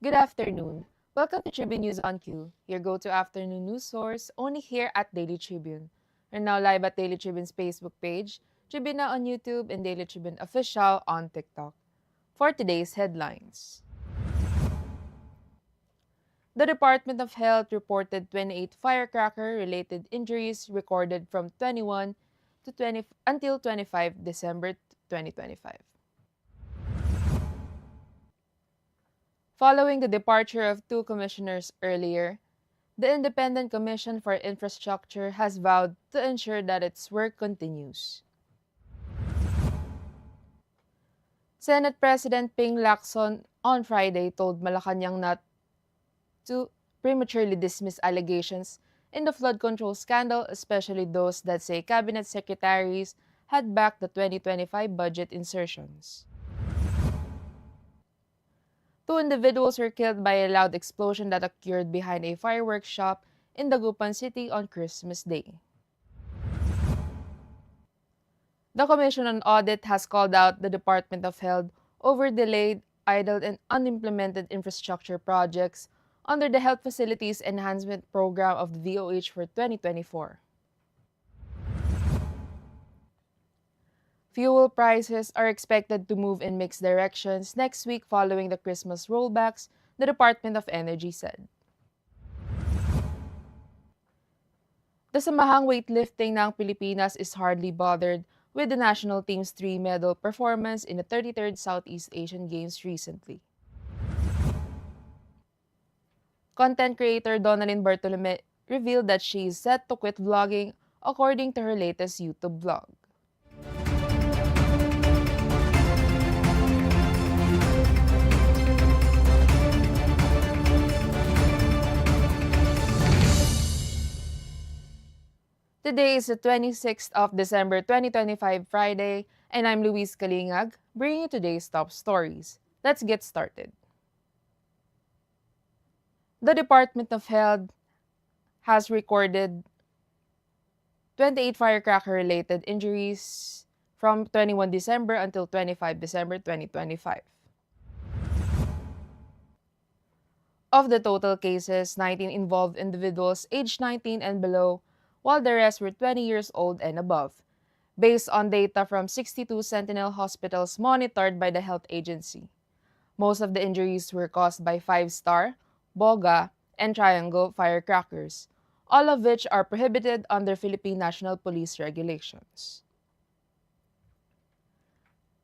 Good afternoon. Welcome to Tribune News on Q, your go-to afternoon news source only here at Daily Tribune. We're now live at Daily Tribune's Facebook page, Tribune Now on YouTube, and Daily Tribune Official on TikTok. For today's headlines, the Department of Health reported 28 firecracker-related injuries recorded from 21 to 20 until 25 December 2025. Following the departure of two commissioners earlier, the Independent Commission for Infrastructure has vowed to ensure that its work continues. Senate President Ping Lacson on Friday told Malacanang not to prematurely dismiss allegations in the flood control scandal, especially those that say cabinet secretaries had backed the 2025 budget insertions. Two individuals were killed by a loud explosion that occurred behind a fireworks shop in Dagupan City on Christmas Day. The Commission on Audit has called out the Department of Health over delayed, idled, and unimplemented infrastructure projects under the Health Facilities Enhancement Program of the DOH for 2024. Fuel prices are expected to move in mixed directions next week following the Christmas rollbacks, the Department of Energy said. The Samahang Weightlifting ng Pilipinas is hardly bothered with the national team's three-medal performance in the 33rd Southeast Asian Games recently. Content creator Donalyn Bartolome revealed that she is set to quit vlogging according to her latest YouTube vlog. Today is the 26th of December 2025, Friday, and I'm Louisse Kalingag, bringing you today's top stories. Let's get started. The Department of Health has recorded 28 firecracker-related injuries from 21 December until 25 December 2025. Of the total cases, 19 involved individuals aged 19 and below, while the rest were 20 years old and above, based on data from 62 Sentinel hospitals monitored by the health agency. Most of the injuries were caused by 5-star, Boga, and Triangle firecrackers, all of which are prohibited under Philippine National Police regulations.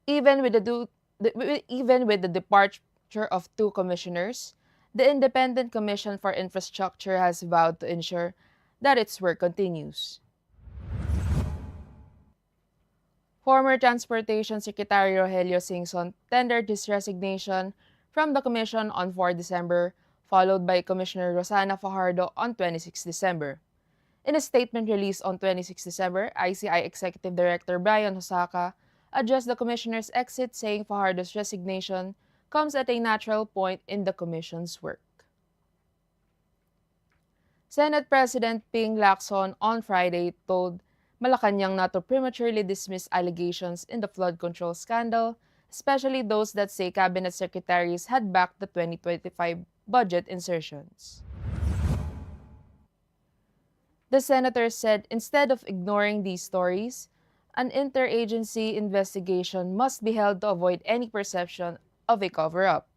Even with the departure of two commissioners, the Independent Commission for Infrastructure has vowed to ensure that its work continues. Former Transportation Secretary Rogelio Singson tendered his resignation from the Commission on 4 December, followed by Commissioner Rosana Fajardo on 26 December. In a statement released on 26 December, ICI Executive Director Brian Hosaka addressed the Commissioner's exit, saying Fajardo's resignation comes at a natural point in the Commission's work. Senate President Ping Lacson on Friday told Malacanang not to prematurely dismiss allegations in the flood control scandal, especially those that say cabinet secretaries had backed the 2025 budget insertions. The senator said instead of ignoring these stories, an interagency investigation must be held to avoid any perception of a cover-up.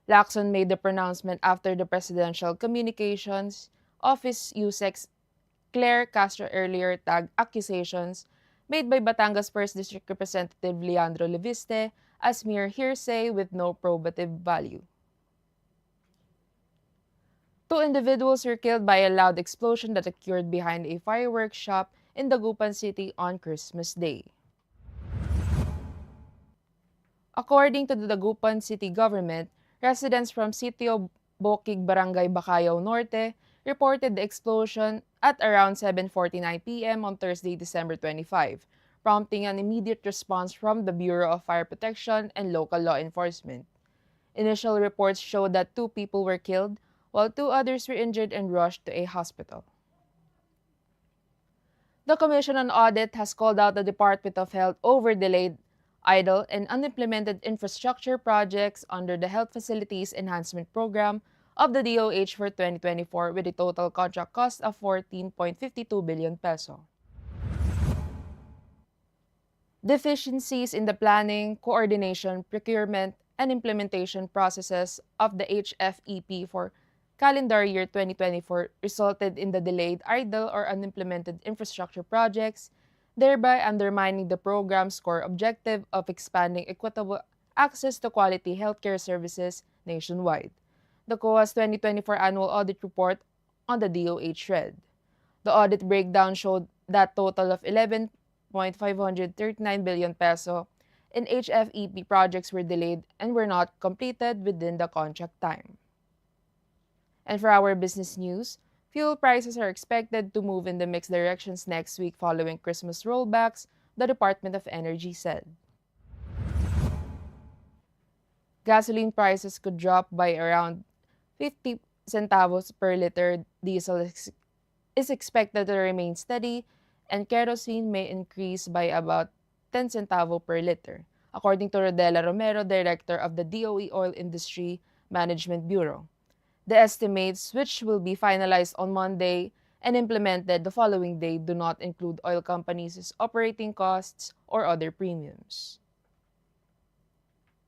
Lacson made the pronouncement after the Presidential Communications Office USEC Claire Castro earlier tagged accusations made by Batangas 1st District Representative Leandro Leviste as mere hearsay with no probative value. Two individuals were killed by a loud explosion that occurred behind a fireworks shop in Dagupan City on Christmas Day. According to the Dagupan City government, residents from Sitio Bokig, Barangay Bacayao Norte reported the explosion at around 7:49 p.m. on Thursday, December 25, prompting an immediate response from the Bureau of Fire Protection and local law enforcement. Initial reports showed that 2 people were killed, while 2 others were injured and rushed to a hospital. The Commission on Audit has called out the Department of Health over delayed, idle, and unimplemented infrastructure projects under the Health Facilities Enhancement Program of the DOH for 2024 with a total contract cost of 14.52 billion peso. Deficiencies in the planning, coordination, procurement, and implementation processes of the HFEP for calendar year 2024 resulted in the delayed, idle, or unimplemented infrastructure projects, thereby undermining the program's core objective of expanding equitable access to quality healthcare services nationwide. The COA's 2024 annual audit report on the DOH read. The audit breakdown showed that total of 11.539 billion peso in HFEP projects were delayed and were not completed within the contract time. And for our business news, fuel prices are expected to move in the mixed directions next week following Christmas rollbacks, the Department of Energy said. Gasoline prices could drop by around 50 centavos per liter. Diesel is expected to remain steady, and kerosene may increase by about 10 centavo per liter, according to Rodela Romero, director of the DOE Oil Industry Management Bureau. The estimates, which will be finalized on Monday and implemented the following day, do not include oil companies' operating costs or other premiums.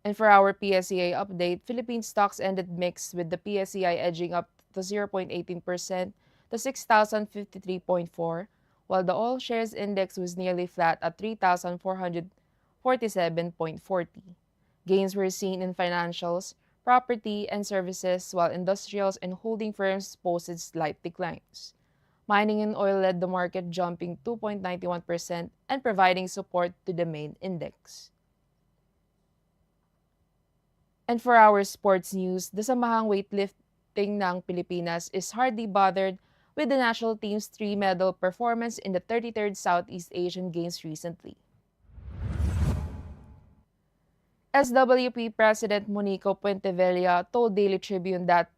And for our PSEI update, Philippine stocks ended mixed with the PSEI edging up to 0.18% to 6,053.4, while the all shares index was nearly flat at 3,447.40. Gains were seen in financials, property, and services, while industrials and holding firms posted slight declines. Mining and oil led the market, jumping 2.91% and providing support to the main index. And for our sports news, the Samahang Weightlifting ng Pilipinas is hardly bothered with the national team's 3-medal performance in the 33rd Southeast Asian Games recently. SWP President Monico Puentevilla told Daily Tribune that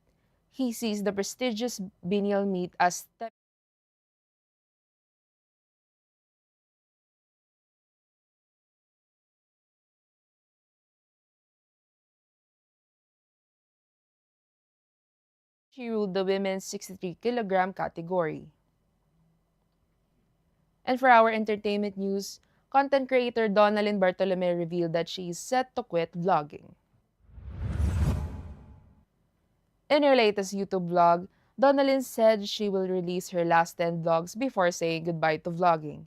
he sees the prestigious biennial meet as she ruled the women's 63-kilogram category. And for our entertainment news, content creator Donalyn Bartolome revealed that she is set to quit vlogging. In her latest YouTube vlog, Donalyn said she will release her last 10 vlogs before saying goodbye to vlogging.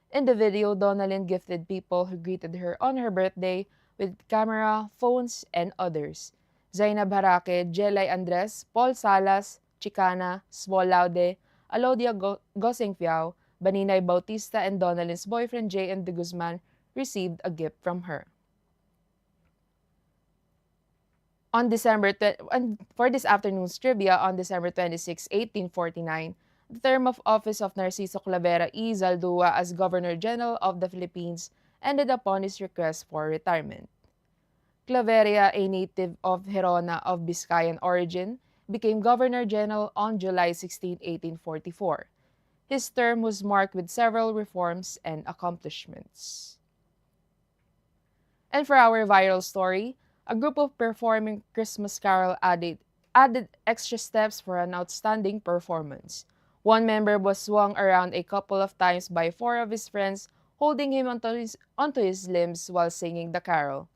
In the video, Donalyn gifted people who greeted her on her birthday with camera, phones, and others. Zainab Harake, Jelay Andres, Paul Salas, Chicana, Small Laude, Alodia Gosengfiao, Baninay Bautista, and Donalyn's boyfriend J.M. de Guzman received a gift from her. And for this afternoon's trivia, on December 26, 1849, the term of office of Narciso Clavera y Zaldúa as Governor-General of the Philippines ended upon his request for retirement. Clavera, a native of Gerona of Biscayan origin, became Governor-General on July 16, 1844. His term was marked with several reforms and accomplishments. And for our viral story, a group of performing Christmas carol added extra steps for an outstanding performance. One member was swung around a couple of times by 4 of his friends, holding him onto his limbs while singing the carol.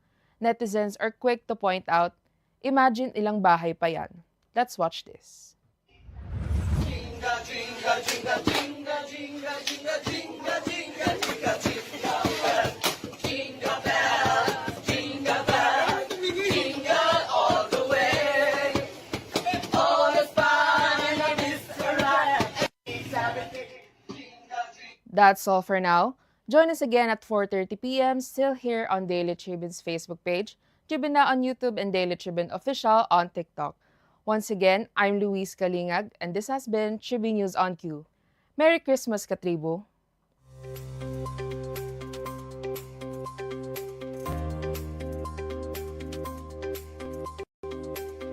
Netizens are quick to point out, imagine ilang bahay pa yan. Let's watch this. Jingle, jingle, jingle, jingle, jingle, jingle, jingle, jingle, jingle, jingle bell, jingle bell, jingle bell, jingle all the way. All is fine and it's alright. That's all for now. Join us again at 4:30 p.m. still here on Daily Tribune's Facebook page, Tribune on YouTube, and Daily Tribune Official on TikTok. Once again, I'm Louisse Kalingag, and this has been Tribune News on Q. Merry Christmas, Katribu!